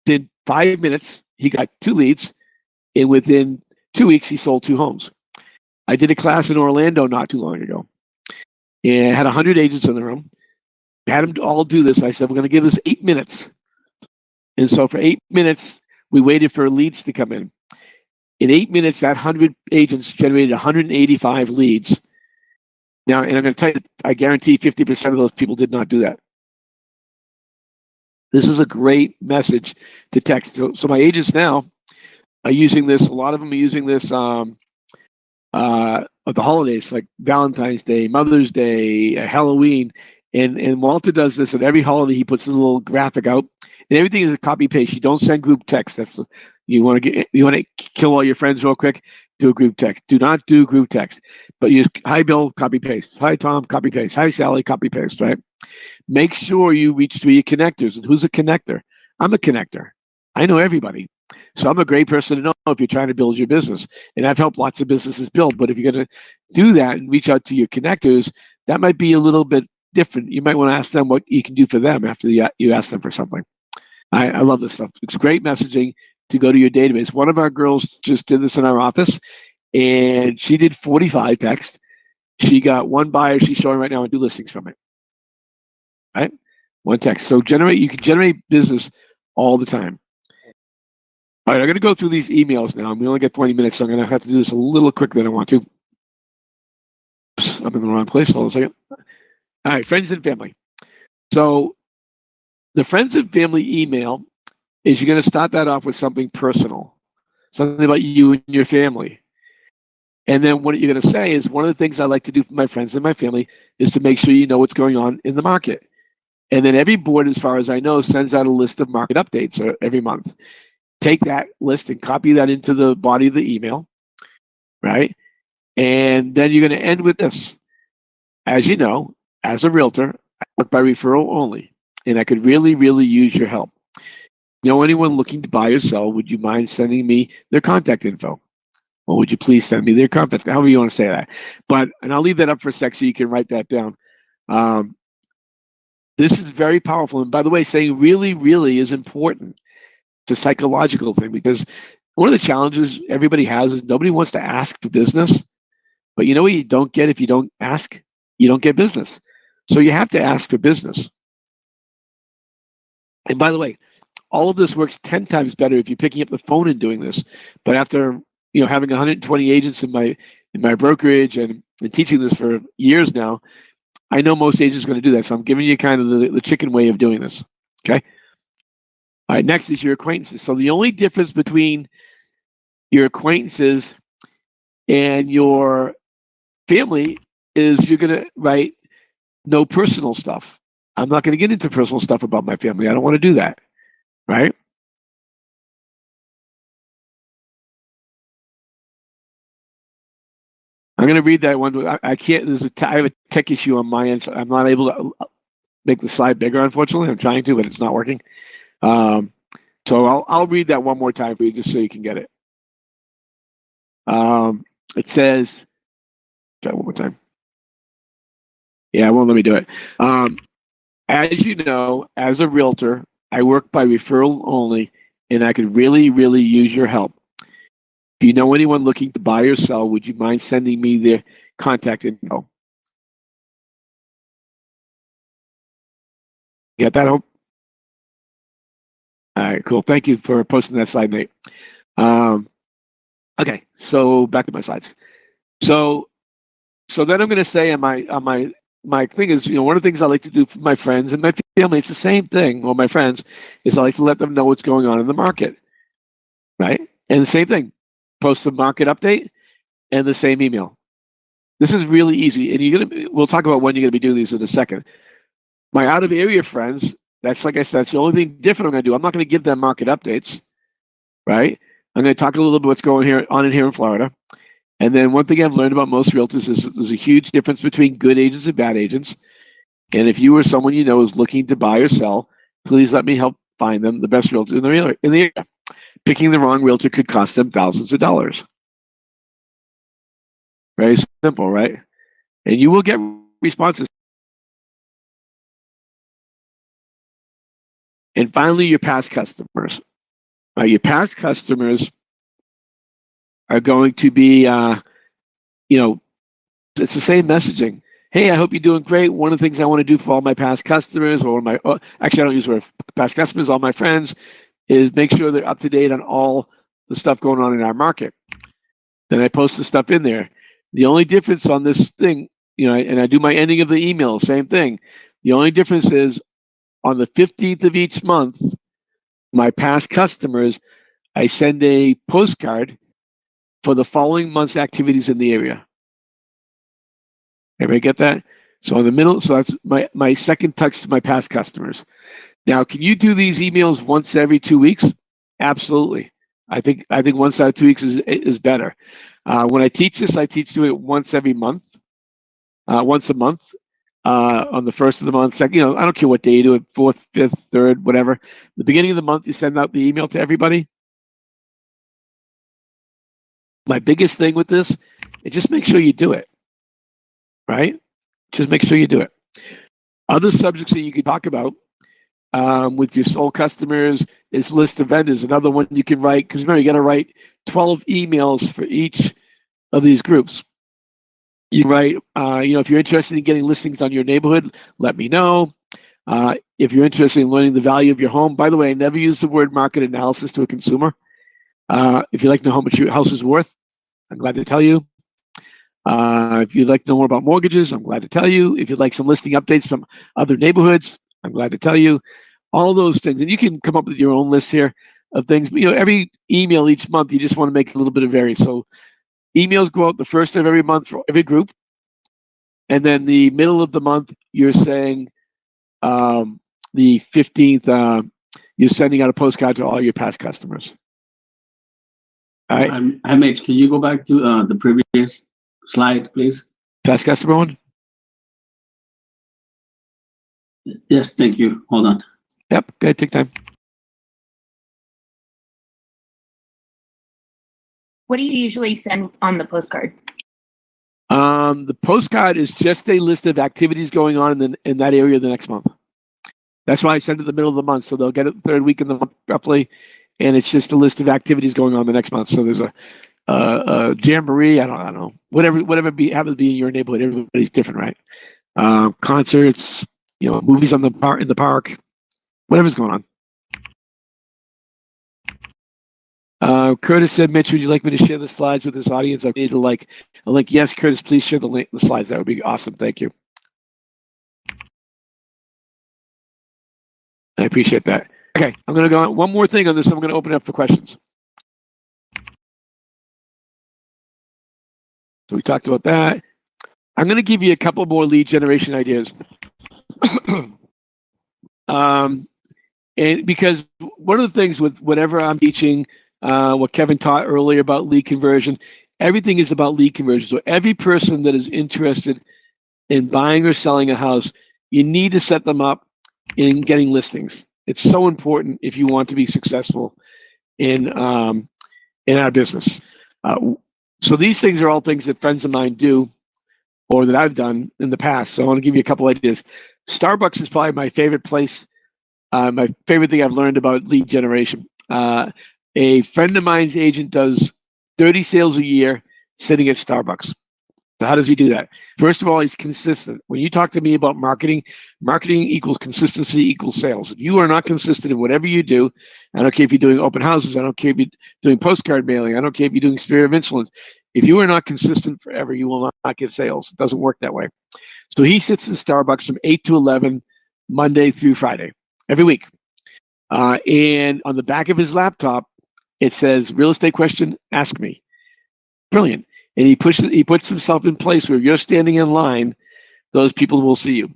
In 5 minutes, he got 2 leads, and within 2 weeks, he sold 2 homes. I did a class in Orlando not too long ago, and had 100 agents in the room. Had them all do this. I said, we're going to give this 8 minutes. And so for 8 minutes, we waited for leads to come in. In 8 minutes, that 100 agents generated 185 leads. Now, and I'm going to tell you, I guarantee 50% of those people did not do that. This is a great message to text. So my agents now are using this. A lot of them are using this at the holidays, like Valentine's Day, Mother's Day, Halloween. And Walter does this at every holiday. He puts a little graphic out, and everything is a copy paste. You don't send group text. You want to kill all your friends real quick. Do a group text. Do not do group text, but use hi Bill, copy paste. Hi Tom, copy paste. Hi Sally, copy paste. Right. Make sure you reach through your connectors. And who's a connector? I'm a connector. I know everybody, so I'm a great person to know if you're trying to build your business. And I've helped lots of businesses build. But if you're going to do that and reach out to your connectors, that might be a little bit different. You might want to ask them what you can do for them after you ask them for something. I love this stuff. It's great messaging to go to your database. One of our girls just did this in our office, and she did 45 texts. She got 1 buyer she's showing right now and 2 listings from it. Right? One text. So you can generate business all the time. All right, I'm going to go through these emails now. We only got 20 minutes, so I'm going to have to do this a little quicker than I want to. Oops, I'm in the wrong place. Hold on a second. All right, friends and family. So the friends and family email is you're going to start that off with something personal, something about you and your family. And then what you're going to say is, one of the things I like to do for my friends and my family is to make sure you know what's going on in the market. And then every board, as far as I know, sends out a list of market updates every month. Take that list and copy that into the body of the email, right? And then you're going to end with this. As you know, as a realtor, I work by referral only, and I could really, really use your help. Know anyone looking to buy or sell? Would you mind sending me their contact info? Or would you please send me their contact? However you want to say that. And I'll leave that up for a sec so you can write that down. This is very powerful. And by the way, saying really, really is important. It's a psychological thing, because one of the challenges everybody has is nobody wants to ask for business. But you know what you don't get if you don't ask? You don't get business. So you have to ask for business. And by the way, all of this works 10 times better if you're picking up the phone and doing this. But after having 120 agents in my brokerage and teaching this for years now, I know most agents are going to do that. So I'm giving you kind of the chicken way of doing this. Okay. All right. Next is your acquaintances. So the only difference between your acquaintances and your family is you're going to write no personal stuff. I'm not going to get into personal stuff about my family. I don't want to do that. Right. I'm going to read that one. I can't. I have a tech issue on my end, so I'm not able to make the slide bigger. Unfortunately, I'm trying to, but it's not working. So I'll read that one more time for you, just so you can get it. It says, try one more time. Yeah, it won't let me do it. As you know, as a realtor, I work by referral only, and I could really, really use your help. If you know anyone looking to buy or sell, would you mind sending me their contact info? Get that, Hope? All right, cool. Thank you for posting that slide, Nate. Okay, so back to my slides. So then I'm going to say on my thing is, one of the things I like to do for my friends and my family, it's the same thing, or my friends, is I like to let them know what's going on in the market, right? And the same thing, post the market update and the same email. This is really easy, and we'll talk about when you're going to be doing these in a second. My out of area friends, that's like I said, that's the only thing different I'm going to do. I'm not going to give them market updates, right? I'm going to talk a little bit what's going on here in Florida. And then one thing I've learned about most realtors is that there's a huge difference between good agents and bad agents. And if you or someone you know is looking to buy or sell, please let me help find them the best realtor in the area. Picking the wrong realtor could cost them thousands of dollars. Very simple, right? And you will get responses. And finally, your past customers. Your past customers are going to be, it's the same messaging. Hey, I hope you're doing great. One of the things I want to do for all my past customers, actually, I don't use the word past customers, all my friends, is make sure they're up to date on all the stuff going on in our market. Then I post the stuff in there. The only difference on this thing, and I do my ending of the email, same thing. The only difference is on the 15th of each month, my past customers, I send a postcard for the following month's activities in the area. Everybody get that? So in the middle, so that's my second touch to my past customers. Now, can you do these emails once every 2 weeks? Absolutely. I think once every 2 weeks is better. When I teach this, I teach doing it once every month, once a month, on the first of the month, second. I don't care what day you do it, 4th, 5th, 3rd, whatever. The beginning of the month, you send out the email to everybody. My biggest thing with this is just make sure you do it, right? Just make sure you do it. Other subjects that you can talk about with your sole customers is list of vendors. Another one you can write, because remember, you got to write 12 emails for each of these groups. You write, if you're interested in getting listings on your neighborhood, let me know. if you're interested in learning the value of your home. By the way, I never use the word market analysis to a consumer. If you'd like to know how much your house is worth, I'm glad to tell you. If you'd like to know more about mortgages, I'm glad to tell you. If you'd like some listing updates from other neighborhoods, I'm glad to tell you. All those things. And you can come up with your own list here of things. You know, every email each month, you just want to make it a little bit of vary. So emails go out the first of every month for every group. And then the middle of the month, you're saying the 15th, you're sending out a postcard to all your past customers. All right. Hi, Mitch, can you go back to the previous slide, please? Past customer one? Yes, thank you. Hold on. Yep. Go ahead, take time. What do you usually send on the postcard? The postcard is just a list of activities going on in that area the next month. That's why I send it the middle of the month, so they'll get it the third week in the month roughly, and it's just a list of activities going on the next month. So there's a jamboree, I don't know, whatever happens to be in your neighborhood. Everybody's different, right? Concerts, you know, movies in the park, whatever's going on. Curtis said, Mitch, would you like me to share the slides with this audience? I need a link. Yes, Curtis, please share the slides. That would be awesome. Thank you. I appreciate that. Okay, I'm going to go on one more thing on this. I'm going to open it up for questions. So we talked about that. I'm going to give you a couple more lead generation ideas. And because one of the things with whatever I'm teaching, what Kevin taught earlier about lead conversion, everything is about lead conversion. So every person that is interested in buying or selling a house, you need to set them up in getting listings. It's so important if you want to be successful in our business. So these things are all things that friends of mine do or that I've done in the past. So I want to give you a couple ideas. Starbucks is probably my favorite place. My favorite thing I've learned about lead generation. A friend of mine's agent does 30 sales a year sitting at Starbucks. So how does he do that? First of all, he's consistent. When you talk to me about marketing, marketing equals consistency equals sales. If you are not consistent in whatever you do, I don't care if you're doing open houses, I don't care if you're doing postcard mailing, I don't care if you're doing sphere of influence. If you are not consistent forever, you will not get sales. It doesn't work that way. So he sits in Starbucks from 8 to 11, Monday through Friday, every week. And on the back of his laptop, it says, real estate question, ask me. Brilliant. And he puts himself in place where if you're standing in line, those people will see you.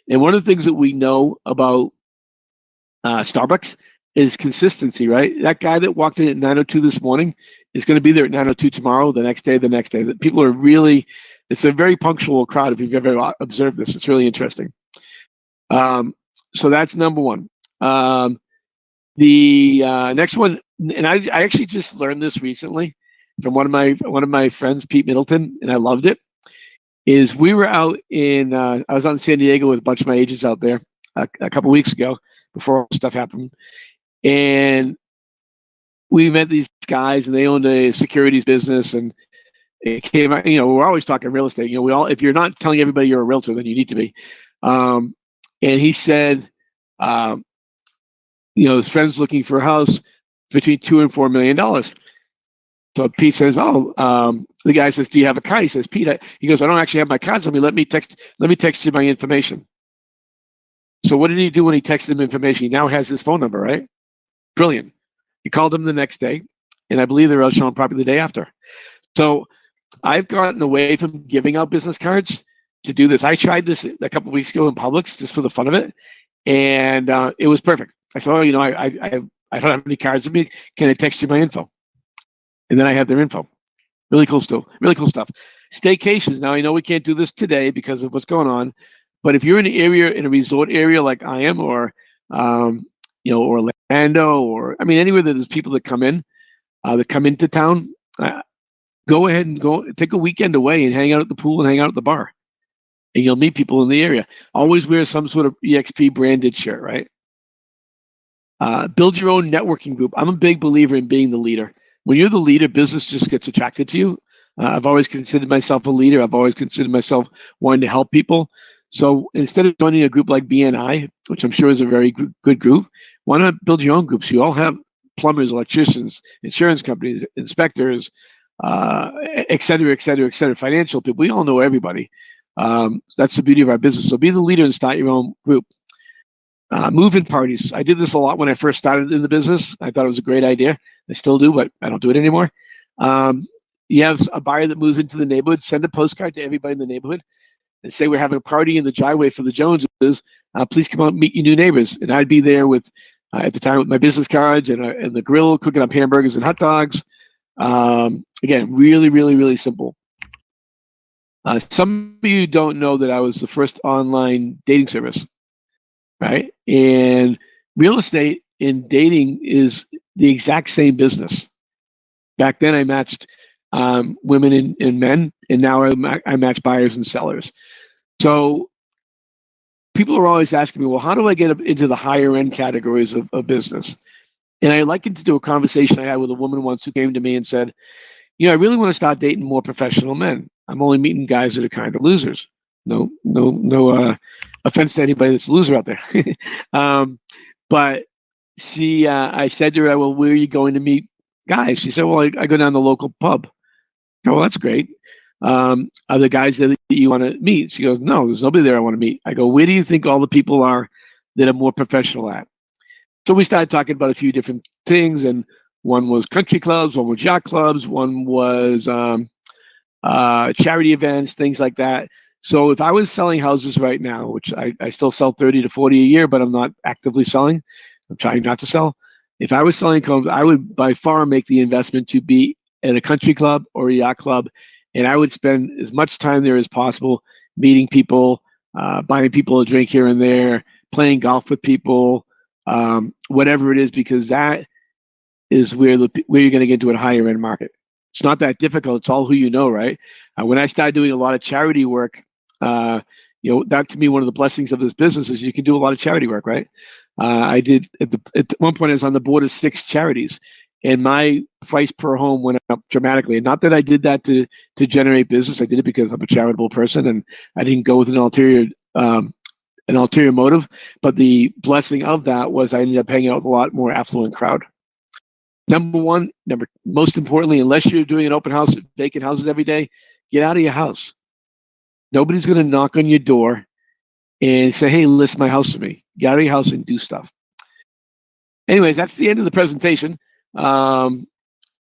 And one of the things that we know about Starbucks is consistency, right? That guy that walked in at 9:02 this morning is going to be there at 9:02 tomorrow, the next day. That people are really, it's a very punctual crowd. If you've ever observed this, it's really interesting. So that's number one. The next one, and I actually just learned this recently from one of my friends, Pete Middleton, and I loved it. Is we were out in I was out in San Diego with a bunch of my agents out there a couple weeks ago before all stuff happened, and we met these guys, and they owned a securities business, and it came out. You know, we're always talking real estate. You know, if you're not telling everybody you're a realtor, then you need to be. And he said, you know, his friend's looking for a house between $2 and $4 million. So Pete says, the guy says, do you have a card? He says, Pete, he goes, I don't actually have my cards on me. Let me text you my information. So what did he do when he texted him information? He now has his phone number, right? Brilliant. He called him the next day, and I believe they were out showing property the day after. So I've gotten away from giving out business cards to do this. I tried this a couple of weeks ago in Publix just for the fun of it, and it was perfect. I thought, you know, I don't have any cards with me. Can I text you my info? And then I have their info. Really cool stuff. Really cool stuff. Staycations. Now I know we can't do this today because of what's going on, but if you're in an area, in a resort area like I am, or you know, Orlando, or I mean anywhere that there's people that come into town, go ahead and go take a weekend away and hang out at the pool and hang out at the bar, and you'll meet people in the area. Always wear some sort of EXP branded shirt, right? Build your own networking group. I'm a big believer in being the leader. When you're the leader, business just gets attracted to you. I've always considered myself a leader. I've always considered myself wanting to help people. So instead of joining a group like BNI, which I'm sure is a very good group, why not build your own groups? You all have plumbers, electricians, insurance companies, inspectors, et cetera, et cetera, et cetera, financial people. We all know everybody. That's the beauty of our business. So be the leader and start your own group. Move-in parties. I did this a lot when I first started in the business. I thought it was a great idea. I still do, but I don't do it anymore. You have a buyer that moves into the neighborhood, send a postcard to everybody in the neighborhood and say we're having a party in the driveway for the Joneses. Please come out and meet your new neighbors. And I'd be there with, at the time, with my business cards and the grill, cooking up hamburgers and hot dogs. Again, really, really, really simple. Some of you don't know that I was the first online dating service, right? And real estate and dating is the exact same business. Back then, I matched women and men, and now I match buyers and sellers. So people are always asking me, well, how do I get into the higher end categories of business? And I likened it to a conversation I had with a woman once who came to me and said, I really want to start dating more professional men. I'm only meeting guys that are kind of losers. No offense to anybody that's a loser out there. But I said to her, well, where are you going to meet guys? She said, well, I go down to the local pub. I go, well, that's great. Are the guys that you want to meet? She goes, no, there's nobody there I want to meet. I go, where do you think all the people are that are more professional at? So we started talking about a few different things, and one was country clubs, one was yacht clubs, one was charity events, things like that. So if I was selling houses right now, which I still sell 30 to 40 a year, but I'm not actively selling. I'm trying not to sell. If I was selling homes, I would by far make the investment to be at a country club or a yacht club, and I would spend as much time there as possible, meeting people, buying people a drink here and there, playing golf with people, whatever it is, because that is where you're going to get into a higher end market. It's not that difficult. It's all who you know, right? When I started doing a lot of charity work, that to me, one of the blessings of this business is you can do a lot of charity work, right? I did at one point I was on the board of 6 charities, and my price per home went up dramatically. And not that I did that to generate business. I did it because I'm a charitable person, and I didn't go with an ulterior motive. But the blessing of that was I ended up hanging out with a lot more affluent crowd. Most importantly, unless you're doing an open house, vacant houses every day, get out of your house. Nobody's going to knock on your door and say, hey, list my house for me. Get out of your house and do stuff. Anyways, that's the end of the presentation. So I'm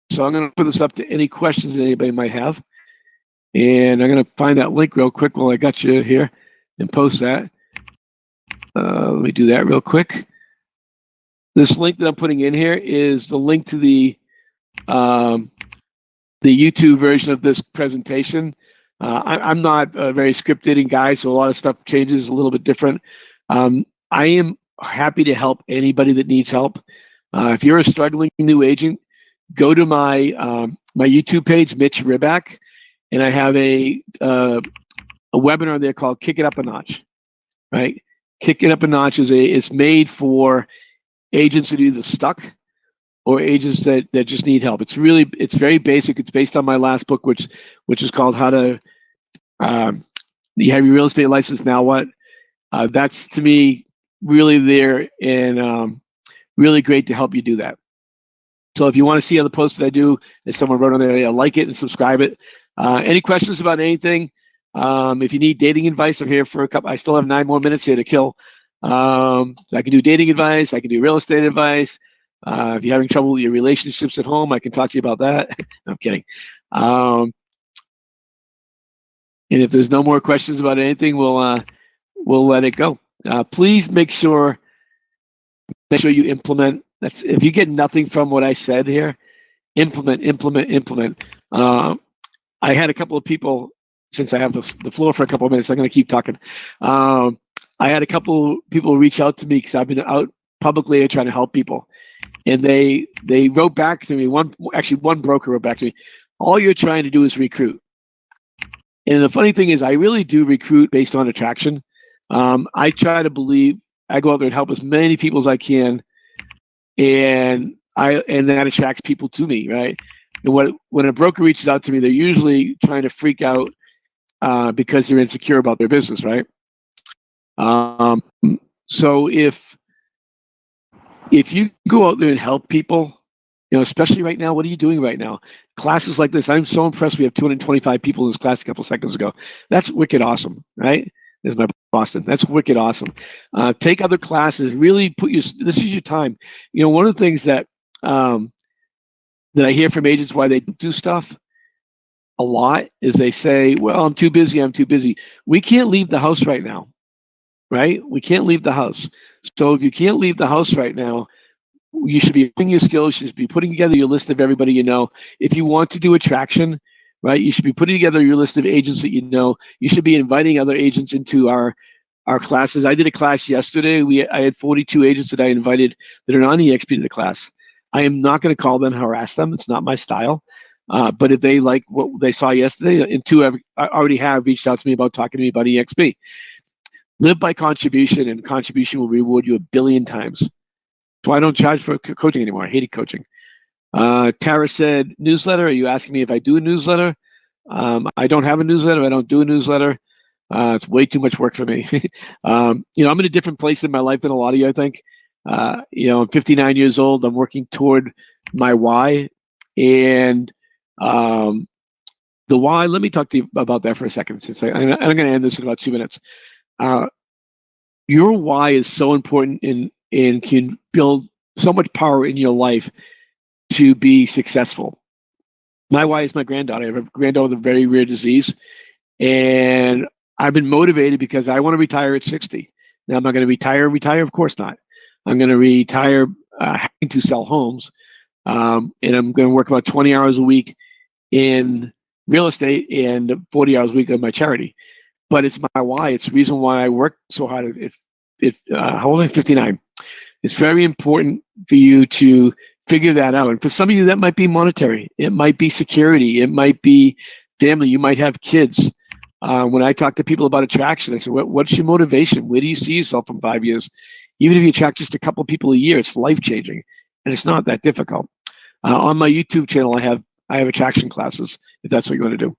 going to put this up to any questions that anybody might have. And I'm going to find that link real quick while I got you here and post that. Let me do that real quick. This link that I'm putting in here is the link to the YouTube version of this presentation. I'm not a very scripted guy, so a lot of stuff changes a little bit different. I am happy to help anybody that needs help. If you're a struggling new agent, go to my my YouTube page, Mitch Ribak, and I have a webinar there called "Kick It Up a Notch." Right, "Kick It Up a Notch" it's made for agents that are either stuck or agents that just need help. It's very basic. It's based on my last book, which is called How to You Have Your Real Estate License, Now What? That's to me really there and really great to help you do that. So if you want to see other posts that I do, if someone wrote on there, like it and subscribe it. Any questions about anything? If you need dating advice, I'm here for a couple. I still have 9 more minutes here to kill. So I can do dating advice. I can do real estate advice. If you're having trouble with your relationships at home, I can talk to you about that. I'm kidding. And if there's no more questions about anything, we'll let it go. Please make sure you implement. If you get nothing from what I said here, implement. I had a couple of people, since I have the floor for a couple of minutes, I'm going to keep talking. I had a couple people reach out to me because I've been out publicly trying to help people. And they wrote back to me, one broker wrote back to me, all you're trying to do is recruit. And the funny thing is, I really do recruit based on attraction. I try to believe, I go out there and help as many people as I can. And that attracts people to me, right? And when a broker reaches out to me, they're usually trying to freak out because they're insecure about their business, right? So if you go out there and help people, especially right now, what are you doing right now? Classes like this, I'm so impressed. We have 225 people in this class a couple seconds ago. That's wicked awesome, right? There's my Boston. That's wicked awesome. Take other classes. Really this is your time. One of the things that that I hear from agents why they do stuff a lot is they say, well, I'm too busy. We can't leave the house right now, right? We can't leave the house. So if you can't leave the house right now, you should be putting your skills, you should be putting together your list of everybody you know. If you want to do attraction, right, you should be putting together your list of agents that you know. You should be inviting other agents into our classes. I did a class yesterday. I had 42 agents that I invited that are non-EXP to the class. I am not going to call them, harass them. It's not my style. But if they like what they saw yesterday, and two already have reached out to me about talking to me about EXP. Live by contribution, and contribution will reward you 1 billion times. So I don't charge for coaching anymore. I hated coaching. Tara said, newsletter. Are you asking me if I do a newsletter? I don't have a newsletter. I don't do a newsletter. It's way too much work for me. I'm in a different place in my life than a lot of you, I think. I'm 59 years old. I'm working toward my why. And the why, let me talk to you about that for a second. Since I'm going to end this in about 2 minutes. Your why is so important and can build so much power in your life to be successful. My why is my granddaughter. I have a granddaughter with a very rare disease. And I've been motivated because I want to retire at 60. Now, am I going to retire? Of course not. I'm going to retire having to sell homes. And I'm going to work about 20 hours a week in real estate and 40 hours a week on my charity. But it's my why. It's the reason why I work so hard. How old am I? 59. It's very important for you to figure that out. And for some of you, that might be monetary. It might be security. It might be family. You might have kids. When I talk to people about attraction, I say, what's your motivation? Where do you see yourself in 5 years? Even if you attract just a couple of people a year, it's life-changing. And it's not that difficult. On my YouTube channel, I have attraction classes, if that's what you want to do.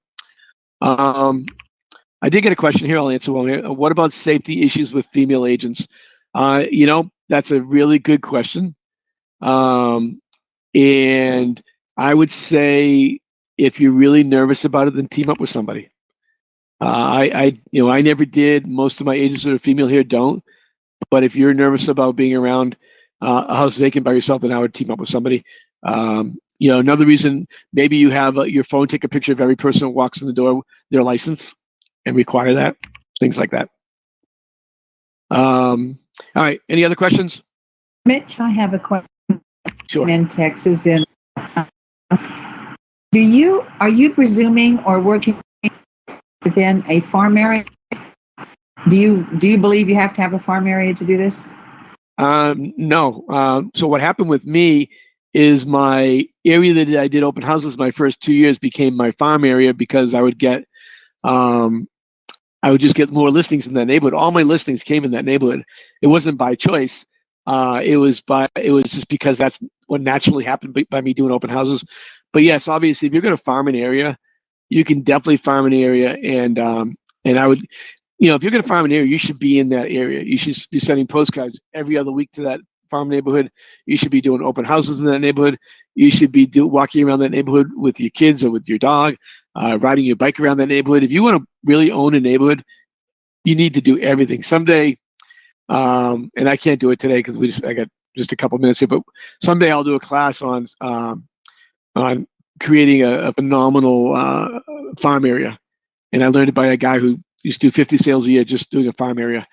I did get a question here. I'll answer one. What about safety issues with female agents? That's a really good question. And I would say if you're really nervous about it, then team up with somebody. I never did. Most of my agents that are female here don't. But if you're nervous about being around a house vacant by yourself, then I would team up with somebody. Another reason, maybe you have your phone take a picture of every person who walks in the door, their license, and require that, things like that. All right. Any other questions? Mitch, I have a question. Sure. In Texas, are you presuming or working within a farm area? Do you believe you have to have a farm area to do this? No. So what happened with me is my area that I did open houses my first 2 years became my farm area because I would just get more listings in that neighborhood. All my listings came in that neighborhood. It wasn't by choice. It was just because that's what naturally happened by me doing open houses. But yes, obviously, if you're going to farm an area, you can definitely farm an area. And I would, if you're going to farm an area, you should be in that area. You should be sending postcards every other week to that farm neighborhood. You should be doing open houses in that neighborhood. You should be walking around that neighborhood with your kids or with your dog, riding your bike around that neighborhood. If you want to really own a neighborhood, you need to do everything. Someday, and I can't do it today because I got just a couple minutes here, but someday I'll do a class on creating a phenomenal farm area. And I learned it by a guy who used to do 50 sales a year just doing a farm area.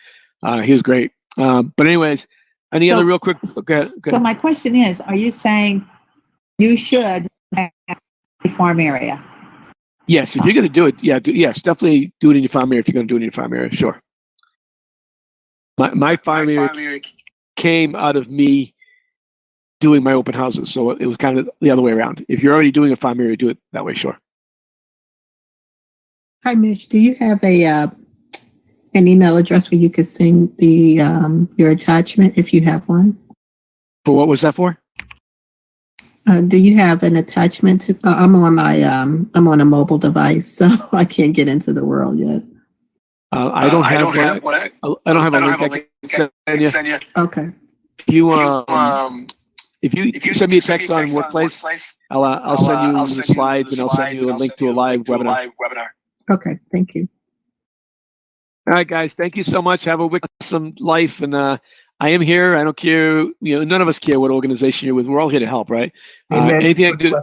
He was great. But anyways, any other real quick? Okay. So my question is, are you saying you should have a farm area? Yes, if you're going to do it, yes, definitely do it in your farm area if you're going to do it in your farm area, sure. My farm area came out of me doing my open houses, so it was kind of the other way around. If you're already doing a farm area, do it that way, sure. Hi, Mitch. Do you have an email address where you could send the your attachment if you have one? For what was that for? Do you have an attachment to? I'm on a mobile device, so I can't get into the world yet. I don't have a link I can send you. Okay. If you send me a text on Workplace, I'll send you the slides and I'll send you a link to a live webinar. Okay. Thank you. All right, guys. Thank you so much. Have a awesome life. And I am here. I don't care. None of us care what organization you're with. We're all here to help, right? Anything I can do.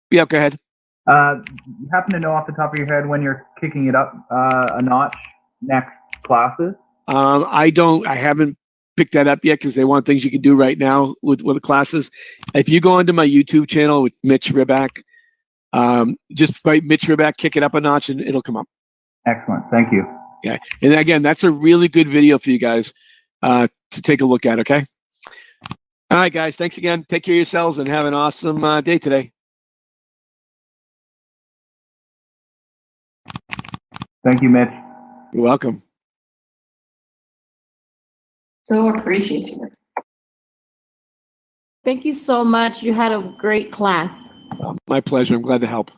Yeah, go ahead. You happen to know off the top of your head when you're kicking it up a notch next classes? I don't. I haven't picked that up yet because they want things you can do right now with the classes. If you go onto my YouTube channel with Mitch Ribak, just write Mitch Ribak, kick it up a notch, and it'll come up. Excellent. Thank you. Okay. And again, that's a really good video for you guys to take a look at. Okay. All right, guys. Thanks again. Take care of yourselves and have an awesome day today. Thank you, Mitch. You're welcome. So appreciative. Thank you so much. You had a great class. My pleasure. I'm glad to help.